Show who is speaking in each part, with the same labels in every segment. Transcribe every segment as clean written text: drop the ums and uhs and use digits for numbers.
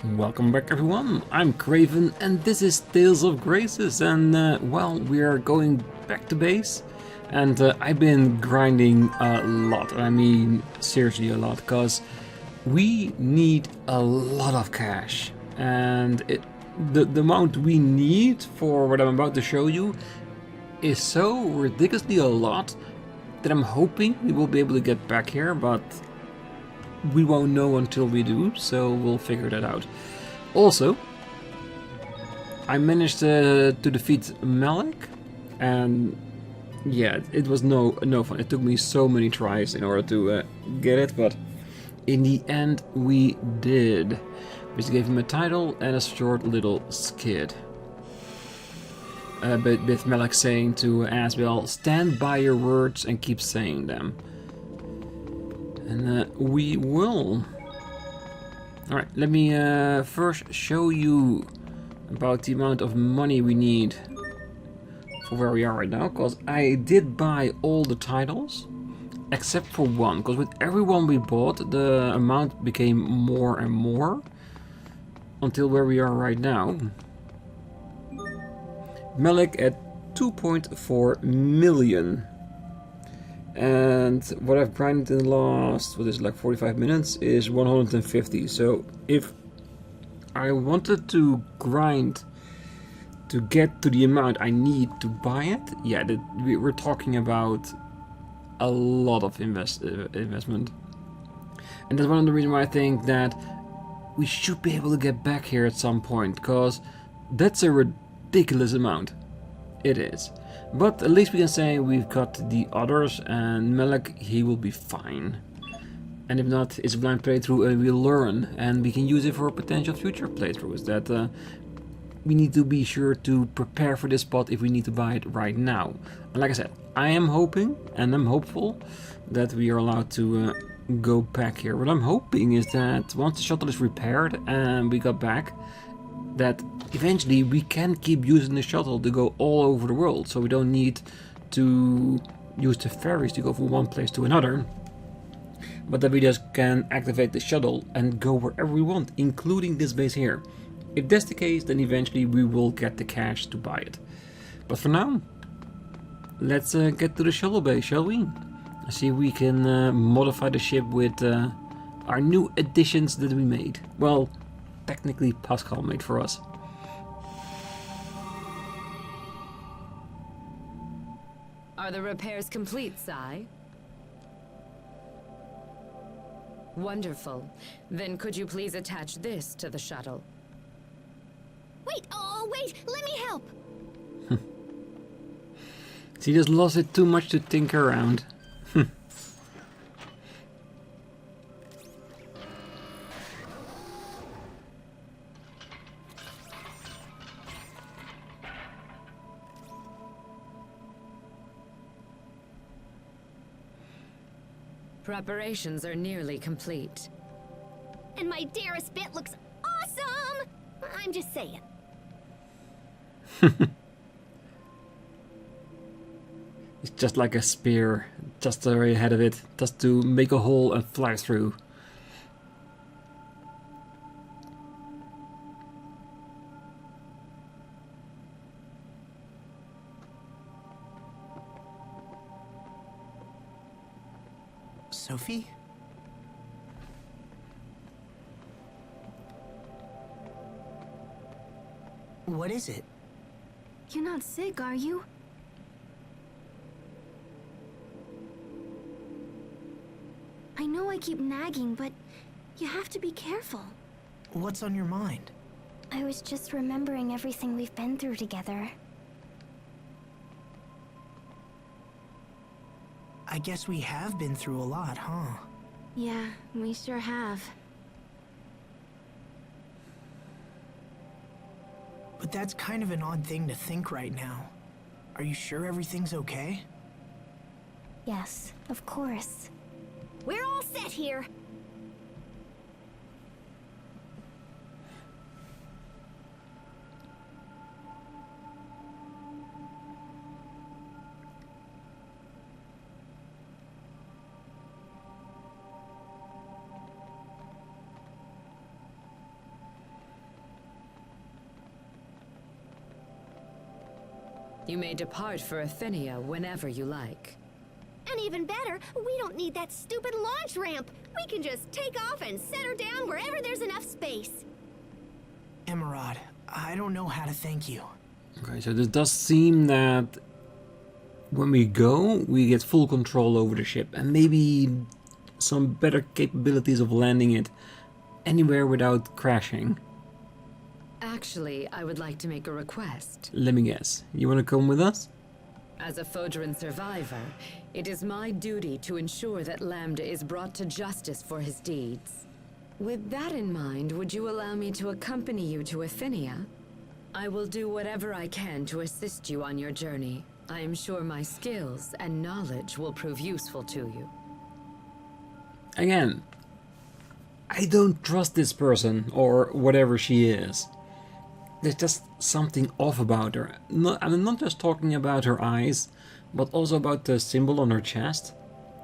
Speaker 1: Welcome back everyone, I'm Craven and this is Tales of Graces and well, we are going back to base and I've been grinding a lot, I mean seriously a lot, because we need a lot of cash and the amount we need for what I'm about to show you is so ridiculously a lot that I'm hoping we will be able to get back here, but we won't know until we do, so we'll figure that out. Also, I managed to defeat Malik, and yeah, it was no fun. It took me so many tries in order to get it, but in the end we did. We just gave him a title and a short little skid. But with Malik saying to Asbel, stand by your words and keep saying them. And we will. Alright, let me first show you about the amount of money we need for where we are right now, because I did buy all the titles except for one, because with every one we bought the amount became more and more until where we are right now. Malik at 2.4 million. And what I've grinded in the last, what is it, like 45 minutes, is 150. So if I wanted to grind to get to the amount I need to buy it, yeah, we're talking about a lot of investment. And that's one of the reasons why I think that we should be able to get back here at some point, because that's a ridiculous amount. It is. But at least we can say we've got the others, and Malik, he will be fine. And if not, it's a blind playthrough and we'll learn, and we can use it for potential future playthroughs. That we need to be sure to prepare for this spot if we need to buy it right now. And like I said, I am hoping and I'm hopeful that we are allowed to go back here. What I'm hoping is that once the shuttle is repaired and we got back, that eventually we can keep using the shuttle to go all over the world, so we don't need to use the ferries to go from one place to another, but that we just can activate the shuttle and go wherever we want, including this base here. If that's the case, then eventually we will get the cash to buy it. But for now, let's get to the shuttle base, shall we? See if we can modify the ship with our new additions that we made. Well, technically Pascal made for us.
Speaker 2: Are the repairs complete, Sai? Wonderful. Then could you please attach this to the shuttle?
Speaker 3: Wait, oh wait, let me help!
Speaker 1: She just lost it too much to tinker around.
Speaker 2: Preparations are nearly complete.
Speaker 3: And my dearest bit looks awesome! I'm just saying.
Speaker 1: It's just like a spear, just right ahead of it, just to make a hole and fly through.
Speaker 4: Sophie? What is it?
Speaker 3: You're not sick, are you? I know I keep nagging, but you have to be careful.
Speaker 4: What's on your mind?
Speaker 3: I was just remembering everything we've been through together.
Speaker 4: I guess we have been through a lot, huh?
Speaker 3: Yeah, we sure have.
Speaker 4: But that's kind of an odd thing to think right now. Are you sure everything's okay?
Speaker 3: Yes, of course. We're all set here.
Speaker 2: You may depart for Ephinea whenever you like.
Speaker 3: And even better, we don't need that stupid launch ramp. We can just take off and set her down wherever there's enough space.
Speaker 4: Emerald, I don't know how to thank you.
Speaker 1: Okay, so this does seem that when we go, we get full control over the ship and maybe some better capabilities of landing it anywhere without crashing.
Speaker 2: Actually, I would like to make a request.
Speaker 1: Let me guess, you want to come with us?
Speaker 2: As a Fodran survivor, it is my duty to ensure that Lambda is brought to justice for his deeds. With that in mind, would you allow me to accompany you to Ephinea? I will do whatever I can to assist you on your journey. I am sure my skills and knowledge will prove useful to you.
Speaker 1: Again, I don't trust this person, or whatever she is. There's just something off about her. I'm not just talking about her eyes, but also about the symbol on her chest.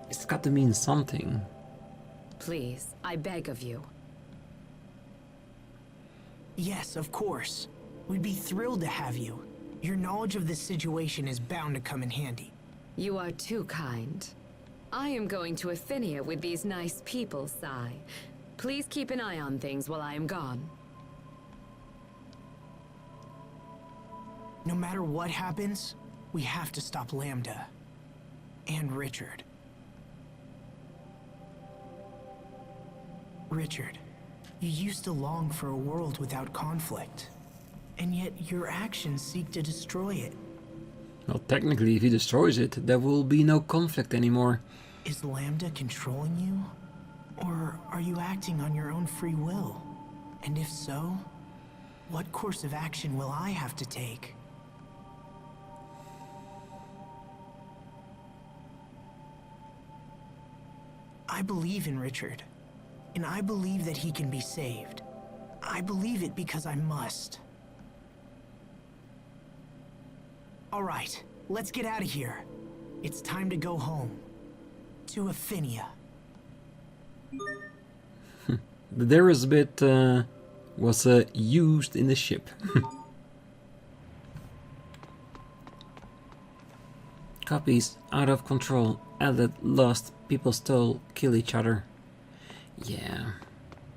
Speaker 1: It's got to mean something.
Speaker 2: Please, I beg of you.
Speaker 4: Yes, of course. We'd be thrilled to have you. Your knowledge of this situation is bound to come in handy.
Speaker 2: You are too kind. I am going to Ephinea with these nice people, Sai. Please keep an eye on things while I am gone.
Speaker 4: No matter what happens, we have to stop Lambda. And Richard. Richard, you used to long for a world without conflict. And yet your actions seek to destroy it.
Speaker 1: Well, technically, if he destroys it, there will be no conflict anymore.
Speaker 4: Is Lambda controlling you? Or are you acting on your own free will? And if so, what course of action will I have to take? I believe in Richard, and I believe that he can be saved. I believe it because I must. All right, let's get out of here. It's time to go home. To Ephinea.
Speaker 1: There is a bit was used in the ship. Copies out of control. Added, lost, people stole, kill each other. Yeah,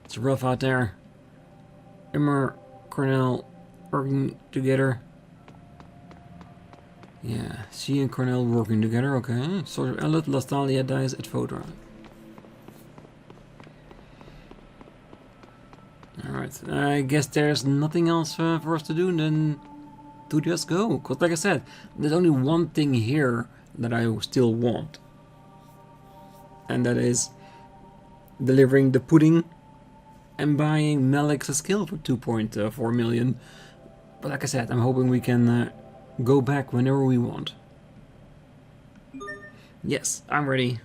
Speaker 1: it's rough out there. Emmer, Cornell working together. Yeah, she and Cornell working together, okay. Soldier Elliot, Lastalia dies at Fodran. Alright, I guess there's nothing else for us to do than to just go. Because like I said, there's only one thing here that I still want. And that is delivering the pudding and buying Malik's skill for 2.4 million. But like I said, I'm hoping we can go back whenever we want. Yes, I'm ready.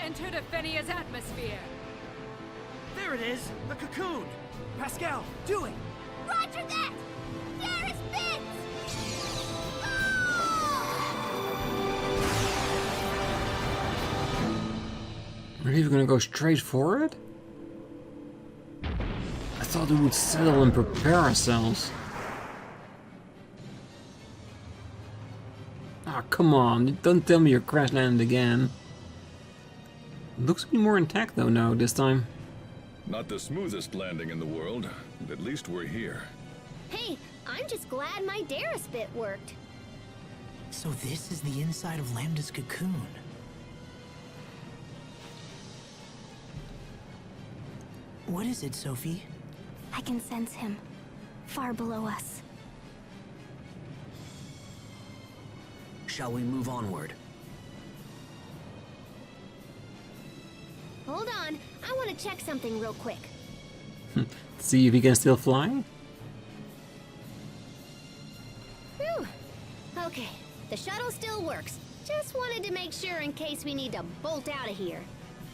Speaker 2: Entered Ephenia's atmosphere.
Speaker 5: There it is! The cocoon! Pascal, do it!
Speaker 3: Roger that! There is Vince!
Speaker 1: Are we gonna go straight for it? I thought we would settle and prepare ourselves. Ah, come on, don't tell me you're crash landed again. Looks to be more intact though now, this time.
Speaker 6: Not the smoothest landing in the world, but at least we're here.
Speaker 3: Hey, I'm just glad my Darius bit worked.
Speaker 4: So this is the inside of Lambda's cocoon. What is it, Sophie?
Speaker 3: I can sense him, far below us.
Speaker 5: Shall we move onward?
Speaker 3: Hold on, I want to check something real quick.
Speaker 1: See if he can still fly?
Speaker 3: Whew. Okay, the shuttle still works. Just wanted to make sure in case we need to bolt out of here.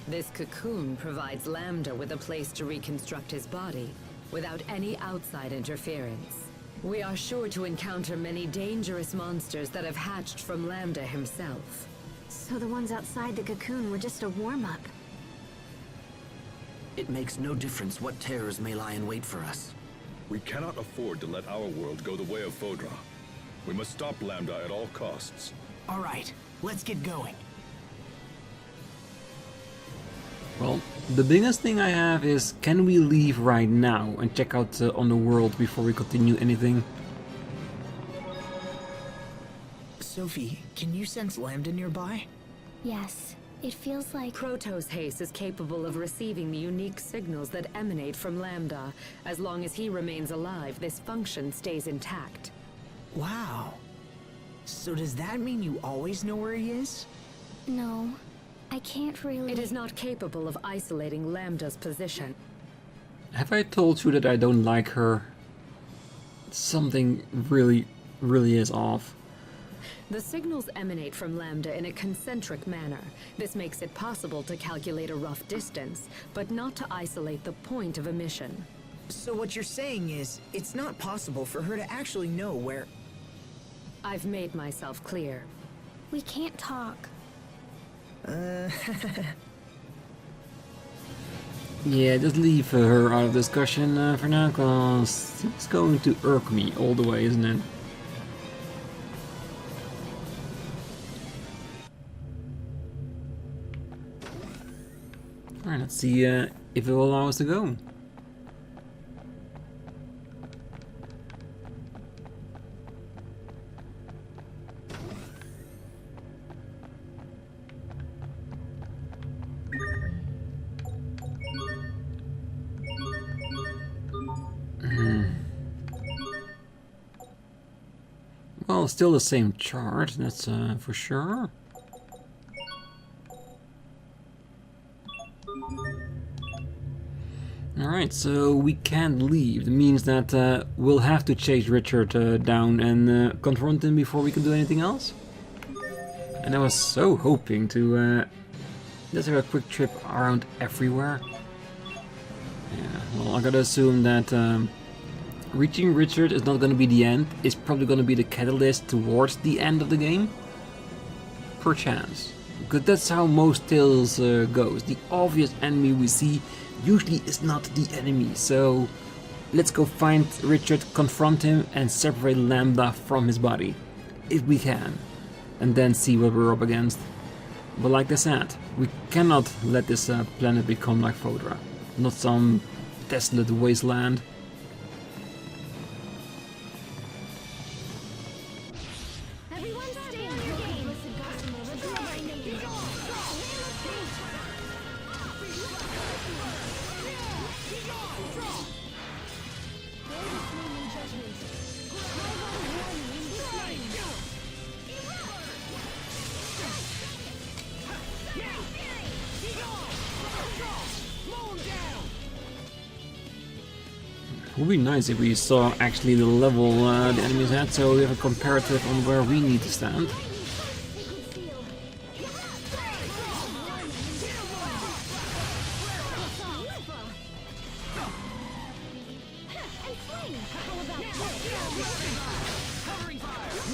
Speaker 2: This cocoon provides Lambda with a place to reconstruct his body without any outside interference. We are sure to encounter many dangerous monsters that have hatched from Lambda himself.
Speaker 3: So the ones outside the cocoon were just a warm-up.
Speaker 5: It makes no difference what terrors may lie in wait for us.
Speaker 6: We cannot afford to let our world go the way of Fodra. We must stop Lambda at all costs.
Speaker 4: All right, let's get going.
Speaker 1: Well, the biggest thing I have is, can we leave right now and check out on the world before we continue anything?
Speaker 4: Sophie, can you sense Lambda nearby?
Speaker 3: Yes, it feels like...
Speaker 2: Proto's haste is capable of receiving the unique signals that emanate from Lambda. As long as he remains alive, this function stays intact.
Speaker 4: Wow. So does that mean you always know where he is?
Speaker 3: No, I can't really...
Speaker 2: It is not capable of isolating Lambda's position.
Speaker 1: Have I told you that I don't like her? Something really is off.
Speaker 2: The signals emanate from Lambda in a concentric manner. This makes it possible to calculate a rough distance, but not to isolate the point of emission.
Speaker 4: So what you're saying is, it's not possible for her to actually know where...
Speaker 2: I've made myself clear.
Speaker 3: We can't talk.
Speaker 1: Yeah, just leave her out of discussion for now, cause it's going to irk me all the way, isn't it? Alright, let's see if it will allow us to go. Well, still the same chart, that's for sure. Alright, so we can't leave. It means that we'll have to chase Richard down and confront him before we can do anything else. And I was so hoping to just have a quick trip around everywhere. Yeah, well, I gotta assume that reaching Richard is not gonna be the end. It's probably gonna be the catalyst towards the end of the game. Perchance. Because that's how most Tales goes. The obvious enemy we see usually is not the enemy, so let's go find Richard, confront him, and separate Lambda from his body, if we can, and then see what we're up against. But like I said, we cannot let this planet become like Fodra, not some desolate wasteland.
Speaker 3: Everyone stay on your game.
Speaker 1: It would be nice if we saw actually the level the enemies had, so we have a comparative on where we need to stand.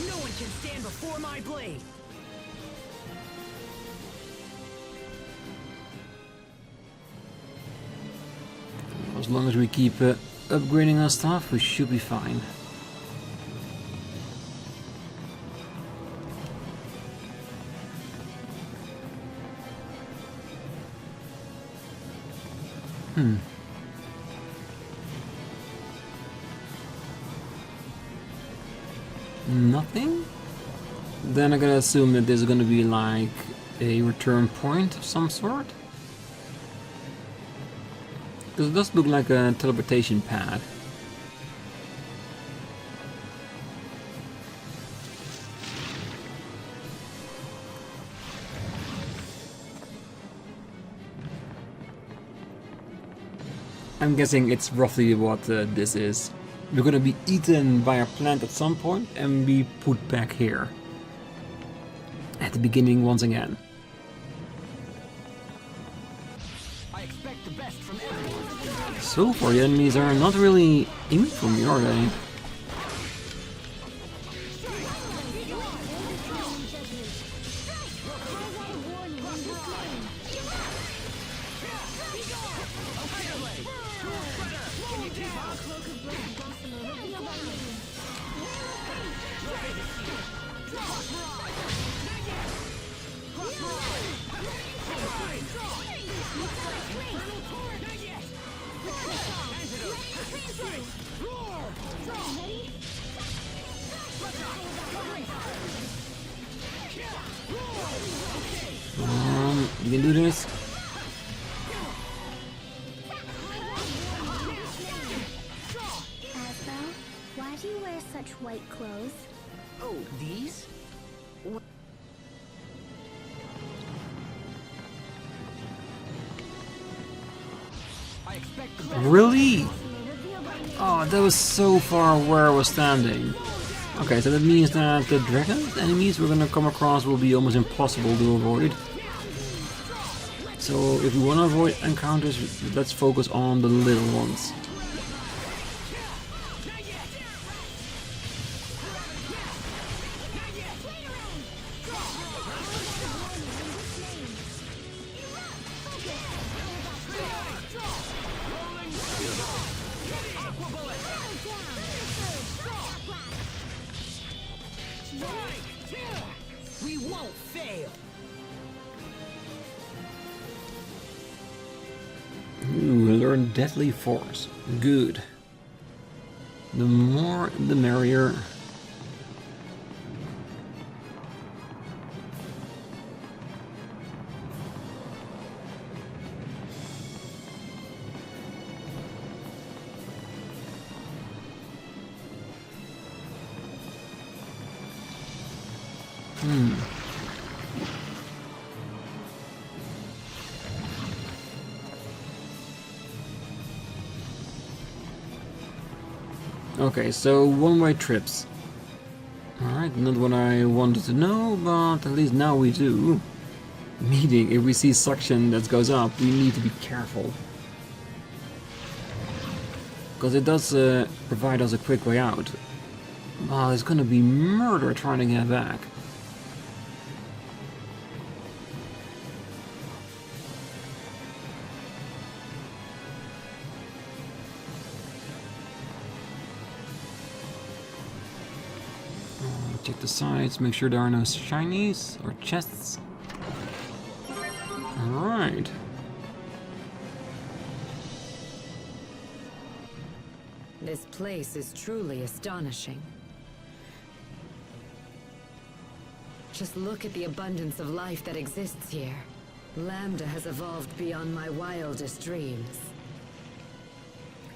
Speaker 5: No one can stand before my blade!
Speaker 1: As long as we keep upgrading our stuff, we should be fine. Nothing? Then I gotta assume that there's gonna be like a return point of some sort. Because it does look like a teleportation pad. I'm guessing it's roughly what this is. We're gonna be eaten by a plant at some point and be put back here. At the beginning once again.
Speaker 5: I expect the best from everyone.
Speaker 1: So far, the enemies are not really aiming for me, are they? You can do this.
Speaker 3: Asbel, why do you wear such white clothes?
Speaker 4: Oh, these?
Speaker 5: I expect the best.
Speaker 1: Really? Oh, that was so far where I was standing. Okay, so that means that the dragon enemies we're gonna come across will be almost impossible to avoid. So if we want to avoid encounters, let's focus on the little ones.
Speaker 5: We won't fail.
Speaker 1: Ooh, learn Deadly Force. Good. The more, the merrier. Okay, so one-way trips. Alright, not what I wanted to know, but at least now we do. Meaning, if we see suction that goes up, we need to be careful. Because it does provide us a quick way out. Well, it's gonna be murder trying to get back. Check the sides, make sure there are no shinies or chests. Alright.
Speaker 2: This place is truly astonishing. Just look at the abundance of life that exists here. Lambda has evolved beyond my wildest dreams.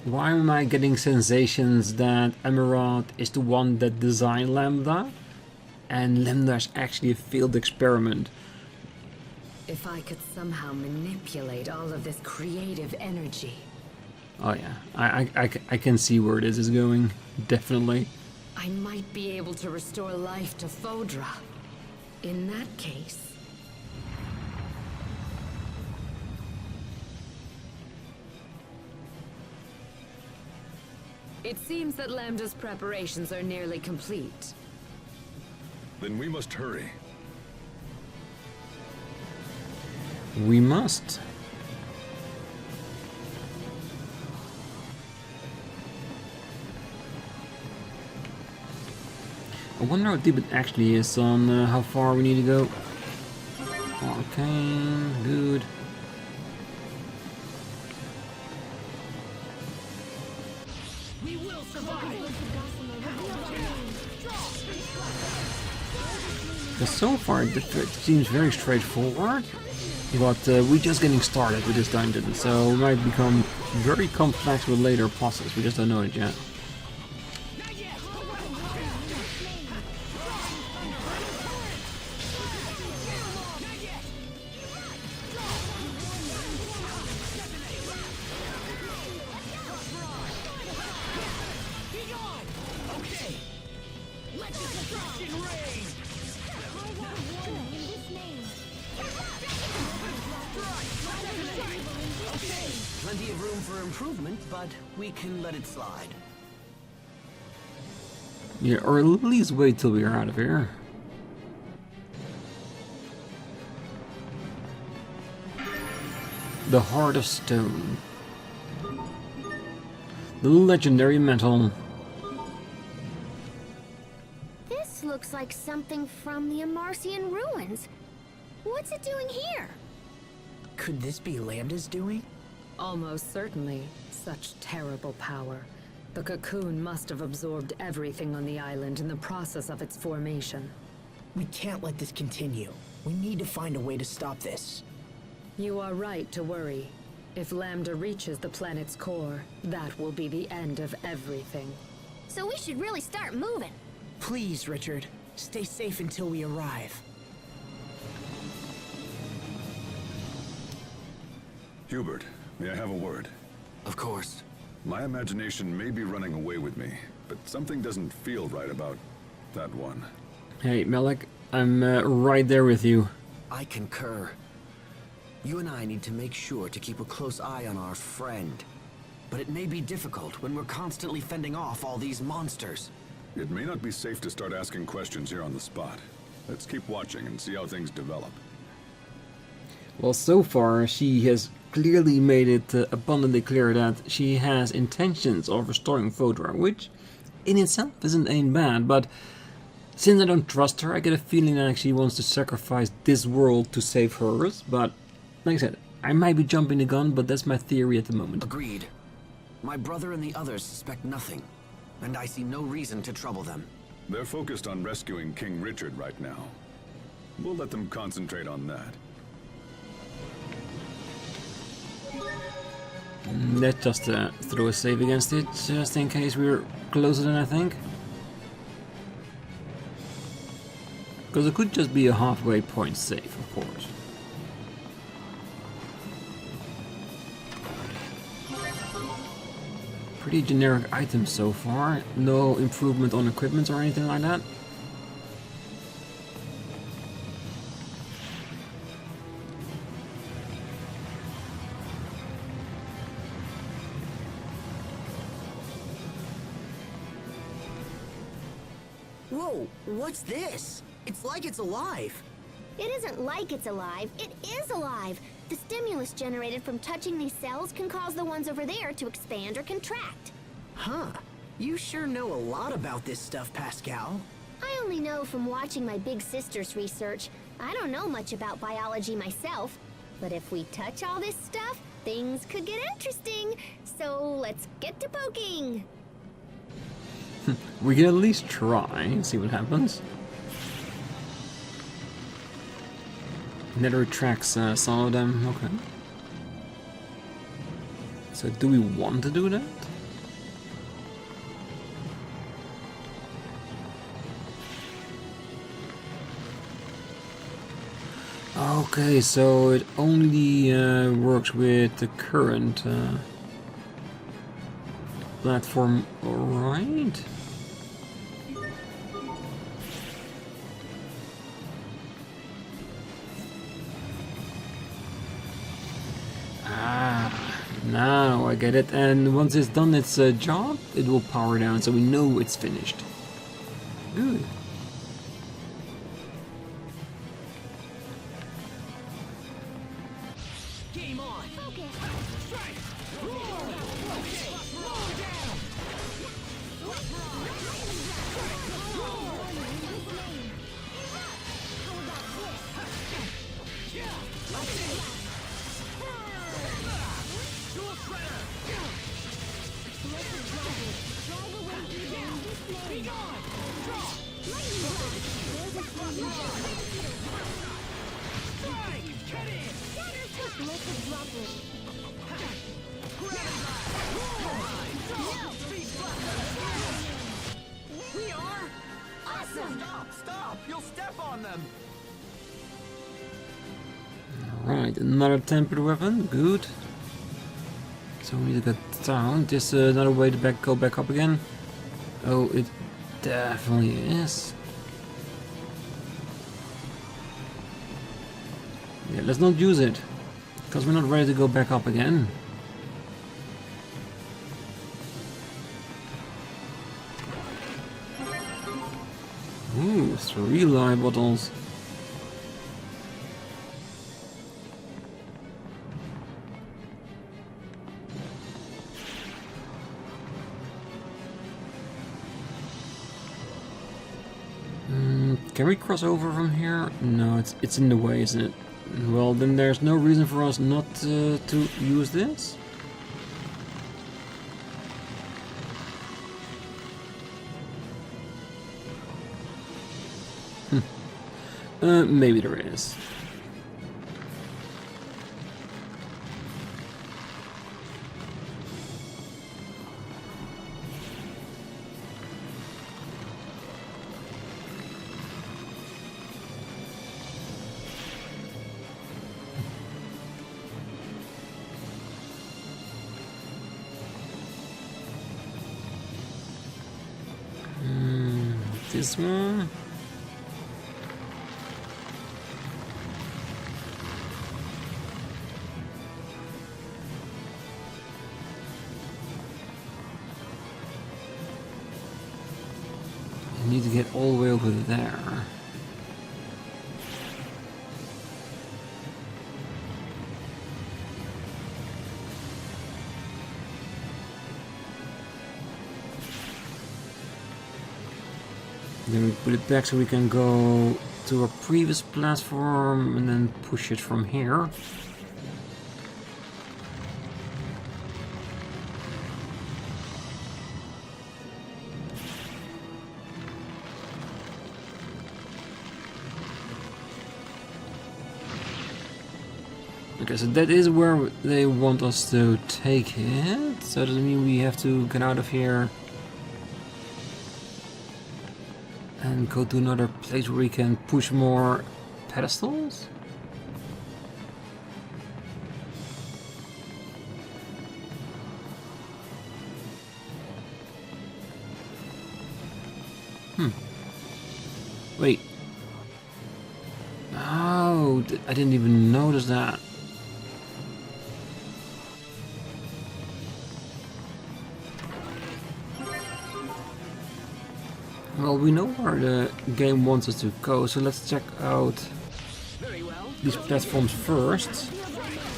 Speaker 1: Why am I getting sensations that Emerald is the one that designed Lambda? And Lambda is actually a failed experiment.
Speaker 2: If I could somehow manipulate all of this creative energy.
Speaker 1: Oh yeah, I can see where this is going, definitely.
Speaker 2: I might be able to restore life to Fodra. In that case... It seems that Lambda's preparations are nearly complete.
Speaker 6: Then we must hurry.
Speaker 1: We must. I wonder how deep it actually is on how far we need to go. Arcane, good.
Speaker 5: We will survive.
Speaker 1: Because so far it seems very straightforward, but we're just getting started with this dungeon, so it might become very complex with later bosses. We just don't know it yet.
Speaker 7: Plenty of room for improvement, but we can let it slide.
Speaker 1: Yeah, or at least wait till we're out of here. The Heart of Stone. The legendary metal.
Speaker 3: This looks like something from the Amarcian ruins. What's it doing here?
Speaker 4: Could this be Lambda's doing?
Speaker 2: Almost certainly. Such terrible power. The cocoon must have absorbed everything on the island in the process of its formation.
Speaker 4: We can't let this continue. We need to find a way to stop this.
Speaker 2: You are right to worry. If Lambda reaches the planet's core, that will be the end of everything.
Speaker 3: So we should really start moving.
Speaker 4: Please, Richard. Stay safe until we arrive.
Speaker 6: Hubert, may I have a word?
Speaker 7: Of course.
Speaker 6: My imagination may be running away with me, but something doesn't feel right about that one.
Speaker 1: Hey, Malik, I'm right there with you.
Speaker 7: I concur. You and I need to make sure to keep a close eye on our friend. But it may be difficult when we're constantly fending off all these monsters.
Speaker 6: It may not be safe to start asking questions here on the spot. Let's keep watching and see how things develop.
Speaker 1: Well, so far, she has clearly made it abundantly clear that she has intentions of restoring Fodra, which in itself ain't bad, but since I don't trust her, I get a feeling that she wants to sacrifice this world to save hers, but like I said, I might be jumping the gun, but that's my theory at the moment.
Speaker 7: Agreed. My brother and the others suspect nothing, and I see no reason to trouble them.
Speaker 6: They're focused on rescuing King Richard right now. We'll let them concentrate on that.
Speaker 1: Let's just throw a save against it, just in case we're closer than I think. Because it could just be a halfway point save, of course. Pretty generic items so far. No improvement on equipment or anything like that.
Speaker 7: Whoa, what's this? It's like it's alive.
Speaker 3: It isn't like it's alive, it is alive. The stimulus generated from touching these cells can cause the ones over there to expand or contract.
Speaker 4: Huh. You sure know a lot about this stuff, Pascal.
Speaker 3: I only know from watching my big sister's research. I don't know much about biology myself. But if we touch all this stuff, things could get interesting. So let's get to poking.
Speaker 1: We can at least try and see what happens. Nether tracks some of them, okay. So do we want to do that? Okay, so it only works with the current platform, alright. Now I get it, and once it's done its job, it will power down, so we know it's finished. Good.
Speaker 5: Game on.
Speaker 3: Focus.
Speaker 5: Strike. We are awesome. Stop! You'll step on them.
Speaker 1: Alright, another tempered weapon, good. So we need to get down. This another way to go back up again. Oh, it definitely is. Yeah, let's not use it, because we're not ready to go back up again. Ooh, 3 live bottles. Can we cross over from here? No, it's in the way, isn't it? Well, then there's no reason for us not to use this. Maybe there is. This one. I need to get all the way over there. Then we put it back so we can go to our previous platform and then push it from here. Okay, so that is where they want us to take it. So does it mean we have to get out of here and go to another place where we can push more pedestals? Wait. Oh, I didn't even notice that. Well, we know where the game wants us to go, so let's check out these platforms first.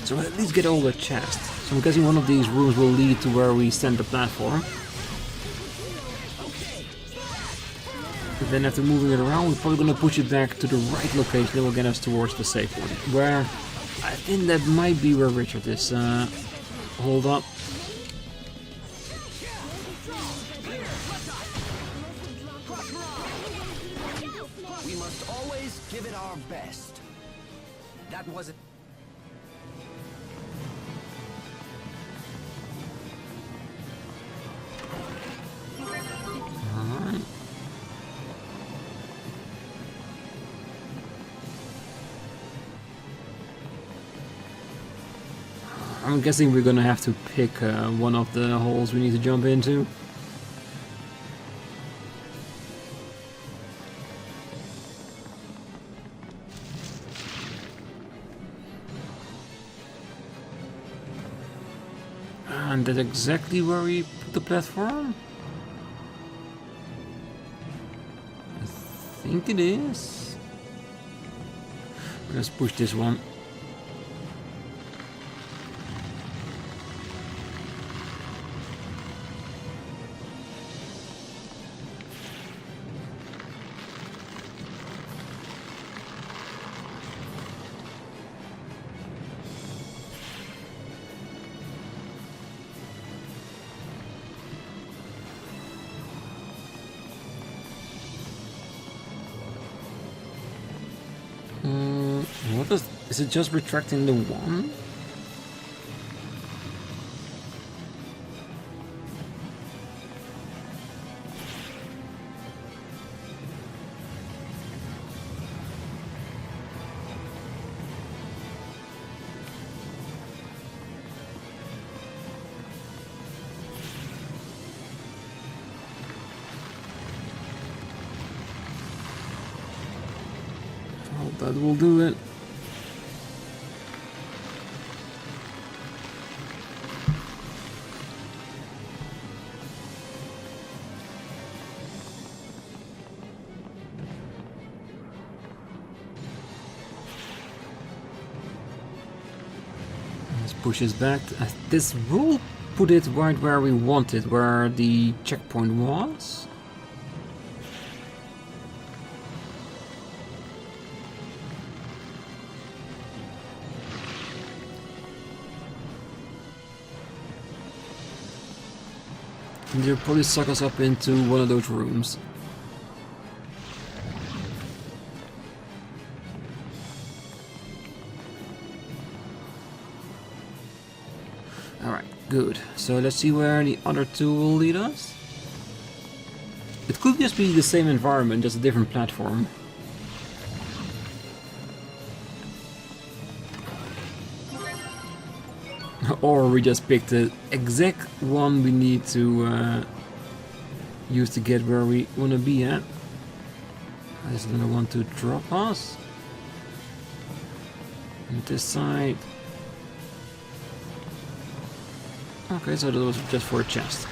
Speaker 1: So at least get all the chests. So I'm guessing one of these rooms will lead to where we send the platform. But then after moving it around, we're probably going to push it back to the right location that will get us towards the safe point. Where I think that might be where Richard is. Hold up.
Speaker 7: We must always give it our best. That wasn't...
Speaker 1: Alright. I'm guessing we're gonna have to pick one of the holes we need to jump into. And that's exactly where we put the platform? I think it is. Let's push this one. What is it just retracting the one? Oh, that will do it. pushes back. This will put it right where we want it, where the checkpoint was. And they'll probably suck us up into one of those rooms. Alright, good. So let's see where the other two will lead us. It could just be the same environment, just a different platform. Or we just picked the exact one we need to use to get where we want to be at. There's another one to drop us. And this side. Okay, so that was just for a chest.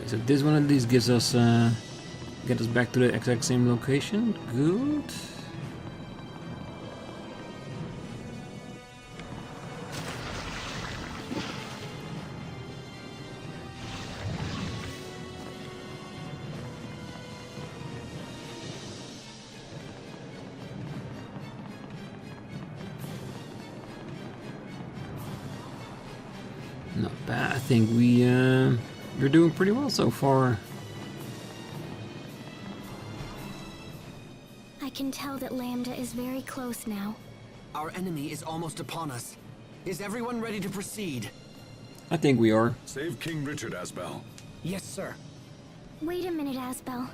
Speaker 1: So this one at least gives us, get us back to the exact same location. Good. Not bad. I think we're doing pretty well so far.
Speaker 3: I can tell that Lambda is very close now.
Speaker 7: Our enemy is almost upon us. Is everyone ready to proceed?
Speaker 1: I think we are.
Speaker 6: Save King Richard, Asbel.
Speaker 4: Yes, sir.
Speaker 3: Wait a minute, Asbel.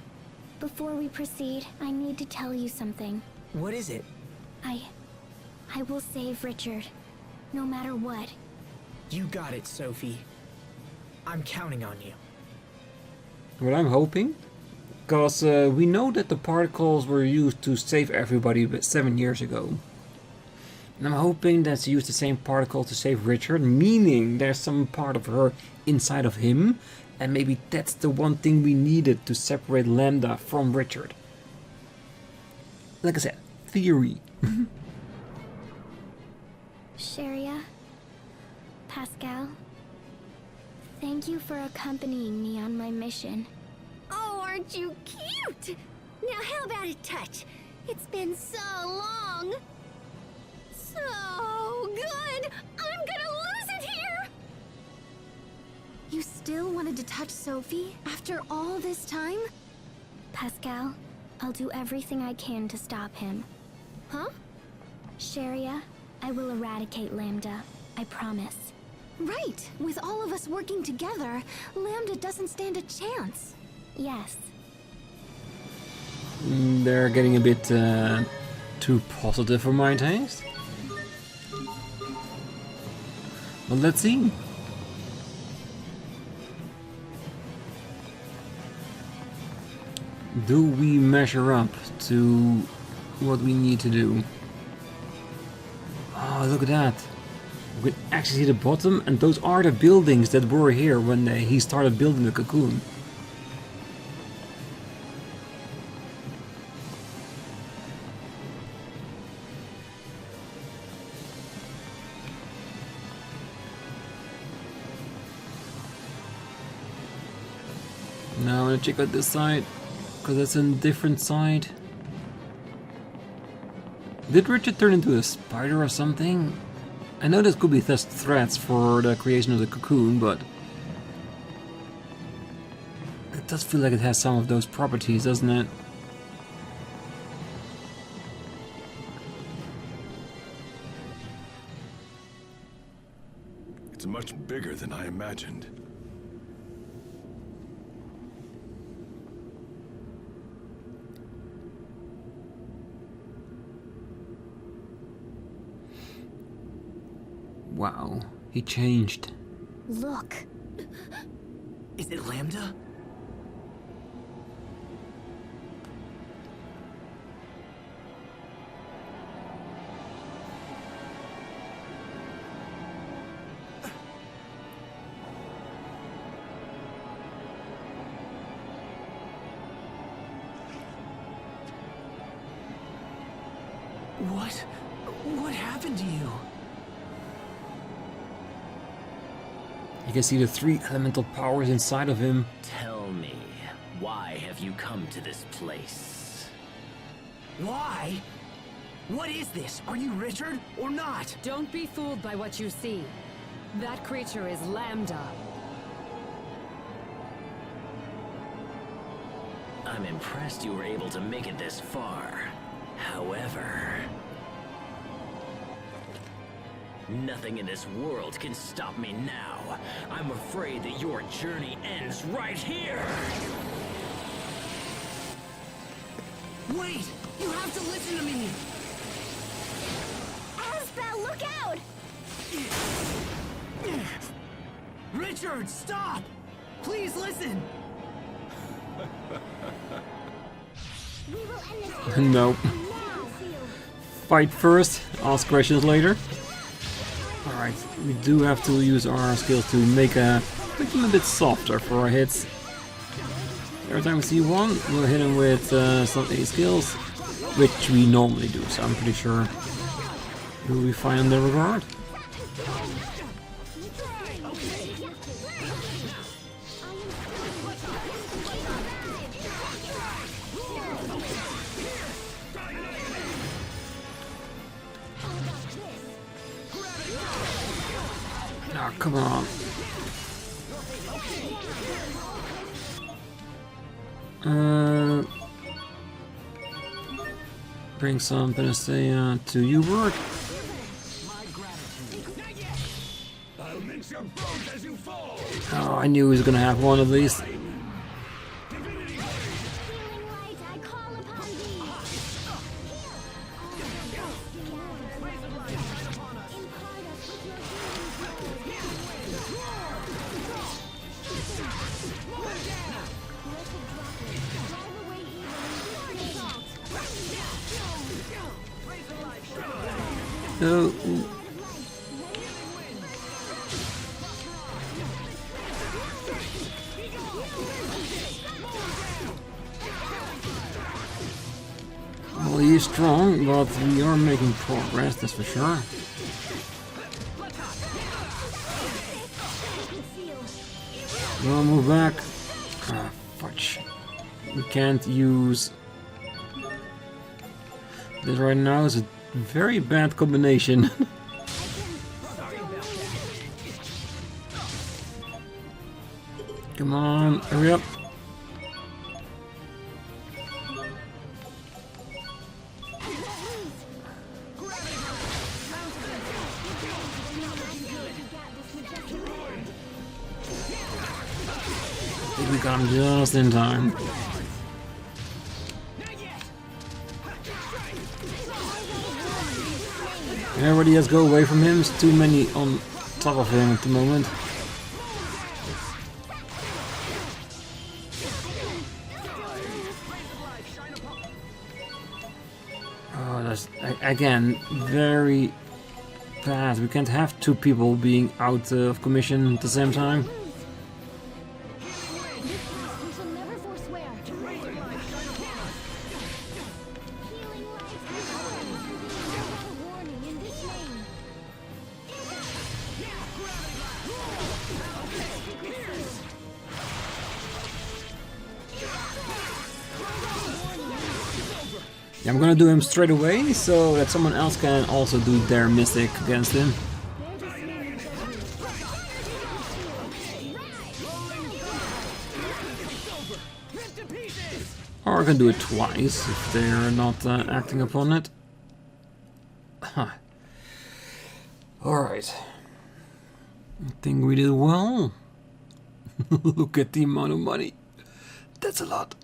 Speaker 3: Before we proceed, I need to tell you something.
Speaker 4: What is it?
Speaker 3: I will save Richard, no matter what.
Speaker 4: You got it, Sophie. I'm counting on you.
Speaker 1: What I'm hoping, because we know that the particles were used to save everybody 7 years ago. And I'm hoping that she used the same particle to save Richard, meaning there's some part of her inside of him, and maybe that's the one thing we needed to separate Lambda from Richard. Like I said, theory.
Speaker 3: Sheria, Pascal, thank you for accompanying me on my mission. Oh, aren't you cute? Now how about a touch? It's been so long. So good. I'm gonna lose it here. You still wanted to touch Sophie after all this time? Pascal, I'll do everything I can to stop him. Huh? Sheria, I will eradicate Lambda. I promise. Right! With all of us working together, Lambda doesn't stand a chance. Yes.
Speaker 1: They're getting a bit too positive for my taste. But let's see. Do we measure up to what we need to do? Oh, look at that. We can actually see the bottom, and those are the buildings that were here when he started building the cocoon. Now I'm gonna check out this side, because that's a different side. Did Richard turn into a spider or something? I know this could be test threats for the creation of the cocoon, but it does feel like it has some of those properties, doesn't it?
Speaker 6: It's much bigger than I imagined.
Speaker 1: Wow, he changed.
Speaker 3: Look.
Speaker 4: Is it Lambda? What happened to you?
Speaker 1: You can see the 3 elemental powers inside of him.
Speaker 8: Tell me, why have you come to this place?
Speaker 4: Why? What is this? Are you Richard or not?
Speaker 2: Don't be fooled by what you see. That creature is Lambda.
Speaker 8: I'm impressed you were able to make it this far. However, nothing in this world can stop me now. I'm afraid that your journey ends right here!
Speaker 4: Wait! You have to listen to me!
Speaker 3: Asbel, look out!
Speaker 4: Richard, stop! Please listen!
Speaker 3: We will end this
Speaker 1: Nope.
Speaker 3: now.
Speaker 1: Fight first, ask questions later. Alright, we do have to use our skills to make them a bit softer for our hits. Every time we see one, we'll hit him with some A skills, which we normally do, so I'm pretty sure we'll be fine in that regard. Oh, come on. Bring some panacea to you, work. Oh, I knew he was gonna have one at least.
Speaker 3: Feeling light, I call upon thee. Impart us with your
Speaker 1: Oh. Well, he's strong, but we are making progress, that's for sure. We'll move back. Ah, fudge. We can't use this right now. Is a very bad combination. Come on, hurry up. I think we got him just in time. Everybody has to go away from him. There's too many on top of him at the moment. Oh, that's again very bad. We can't have two people being out of commission at the same time. Yeah, I'm gonna do him straight away so that someone else can also do their mystic against him. Or I can do it twice if they're not acting upon it. Huh. Alright. I think we did well. Look at the amount of money. That's a lot.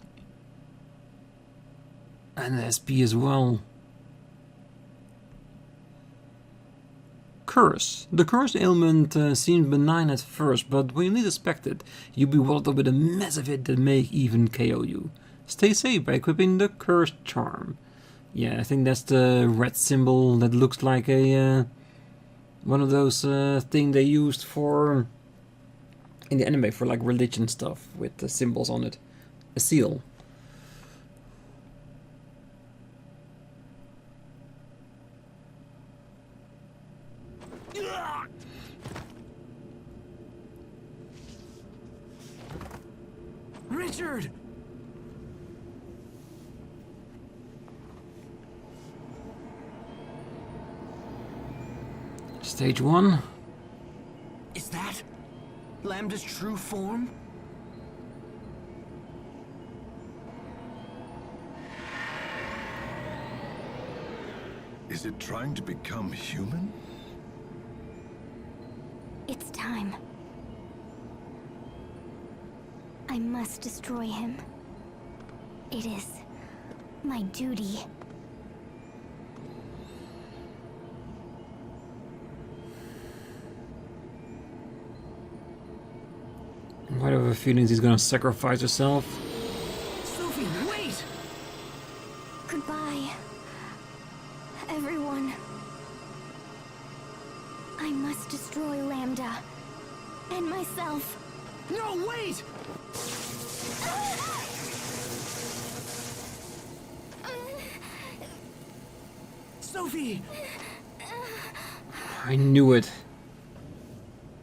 Speaker 1: And SP as well. Curse. The curse ailment seemed benign at first, but when you least expect it, you'll be walled up with a massive hit that may even KO you. Stay safe by equipping the curse charm. Yeah, I think that's the red symbol that looks like a one of those things they used for in the anime for like religion stuff with the symbols on it. A seal.
Speaker 5: Richard!
Speaker 1: Stage 1.
Speaker 7: Is that Lambda's true form?
Speaker 6: Is it trying to become human?
Speaker 3: It's time. I must destroy him. It is my duty.
Speaker 1: I have a feeling he's gonna sacrifice herself.
Speaker 5: Sophie, wait!
Speaker 3: Goodbye, everyone. I must destroy Lambda and myself.
Speaker 5: No, wait! Sophie!
Speaker 1: I knew it.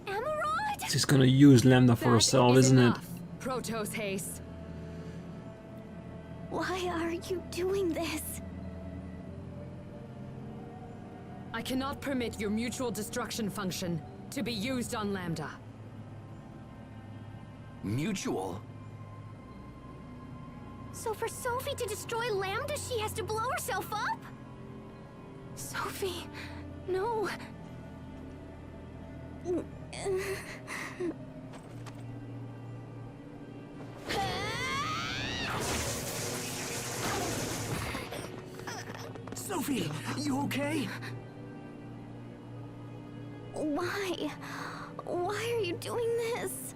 Speaker 3: Emerald?
Speaker 1: She's gonna use Lambda for
Speaker 2: That
Speaker 1: herself,
Speaker 2: is
Speaker 1: isn't
Speaker 2: enough,
Speaker 1: it?
Speaker 2: Protos Haste.
Speaker 3: Why are you doing this?
Speaker 2: I cannot permit your mutual destruction function to be used on Lambda.
Speaker 7: Mutual?
Speaker 3: So for Sophie to destroy Lambda, she has to blow herself up? Sophie, no.
Speaker 5: Sophie, you okay?
Speaker 3: Why? Why are you doing this?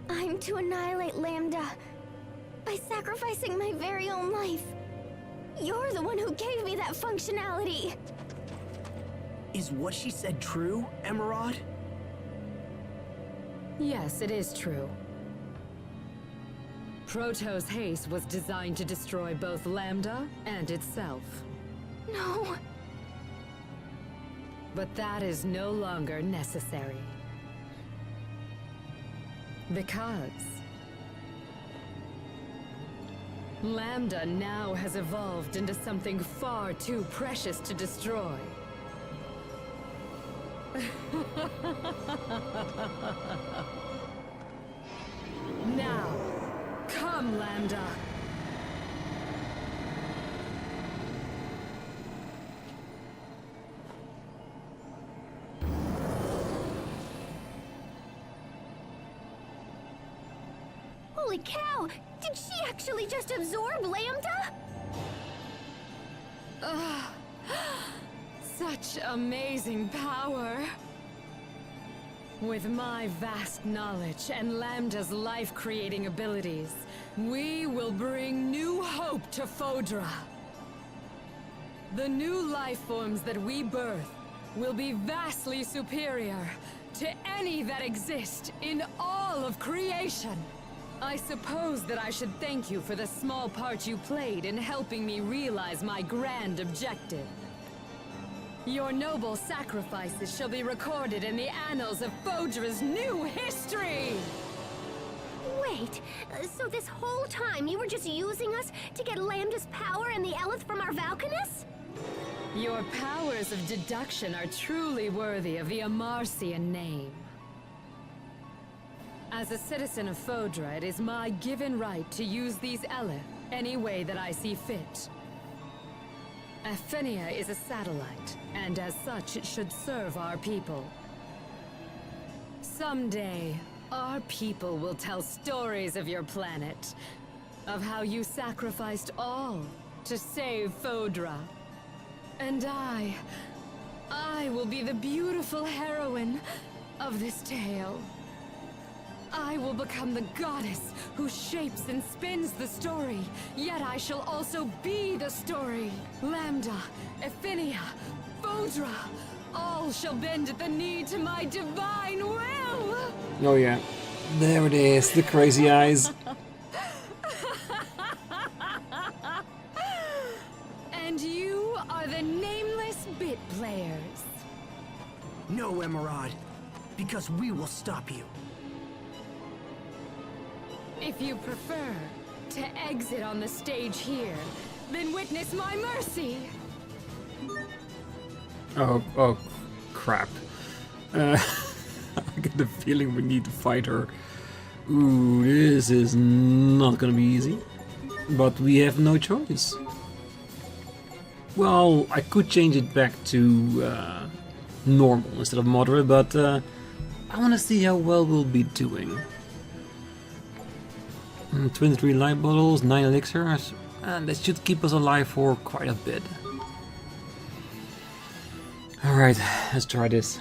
Speaker 3: I'm to annihilate Lambda by sacrificing my very own life. You're the one who gave me that functionality.
Speaker 4: Is what she said true, Emerald?
Speaker 2: Yes, it is true. Protos Haste was designed to destroy both Lambda and itself.
Speaker 3: No.
Speaker 2: But that is no longer necessary. Because Lambda now has evolved into something far too precious to destroy. Now, come, Lambda!
Speaker 3: Holy cow! Did she actually just absorb Lambda?
Speaker 2: Such amazing power! With my vast knowledge and Lambda's life-creating abilities, we will bring new hope to Fodra. The new life forms that we birth will be vastly superior to any that exist in all of creation. I suppose that I should thank you for the small part you played in helping me realize my grand objective. Your noble sacrifices shall be recorded in the annals of Fodra's new history!
Speaker 3: Wait, so this whole time you were just using us to get Lambda's power and the Eleth from our Valkanus?
Speaker 2: Your powers of deduction are truly worthy of the Amarcian name. As a citizen of Fodra, it is my given right to use these Eleth any way that I see fit. Ephinea is a satellite, and as such it should serve our people. Someday, our people will tell stories of your planet, of how you sacrificed all to save Fodra. And I will be the beautiful heroine of this tale. I will become the goddess who shapes and spins the story, yet I shall also be the story. Lambda, Ephinea, Fodra, all shall bend at the knee to my divine will!
Speaker 1: Oh yeah. There it is, the crazy eyes.
Speaker 2: And you are the nameless bit players.
Speaker 4: No, Emerald. Because we will stop you.
Speaker 2: If you prefer to exit on the stage here, then witness my mercy!
Speaker 1: Oh, crap. I get the feeling we need to fight her. Ooh, this is not gonna be easy. But we have no choice. Well, I could change it back to normal instead of moderate, but I want to see how well we'll be doing. 23 light bottles, 9 elixirs, and that should keep us alive for quite a bit. Alright, let's try this.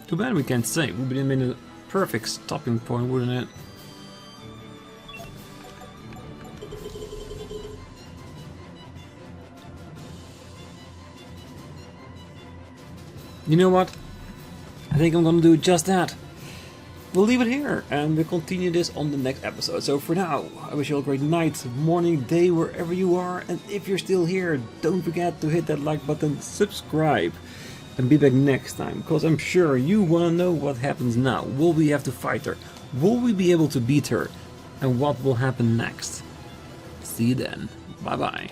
Speaker 1: Too bad we can't save. Would have been a perfect stopping point, wouldn't it? You know what? I think I'm gonna do just that. We'll leave it here and we'll continue this on the next episode. So for now, I wish you all a great night, morning, day, wherever you are. And if you're still here, don't forget to hit that like button, subscribe, and be back next time. Because I'm sure you wanna know what happens now. Will we have to fight her? Will we be able to beat her? And what will happen next? See you then. Bye bye.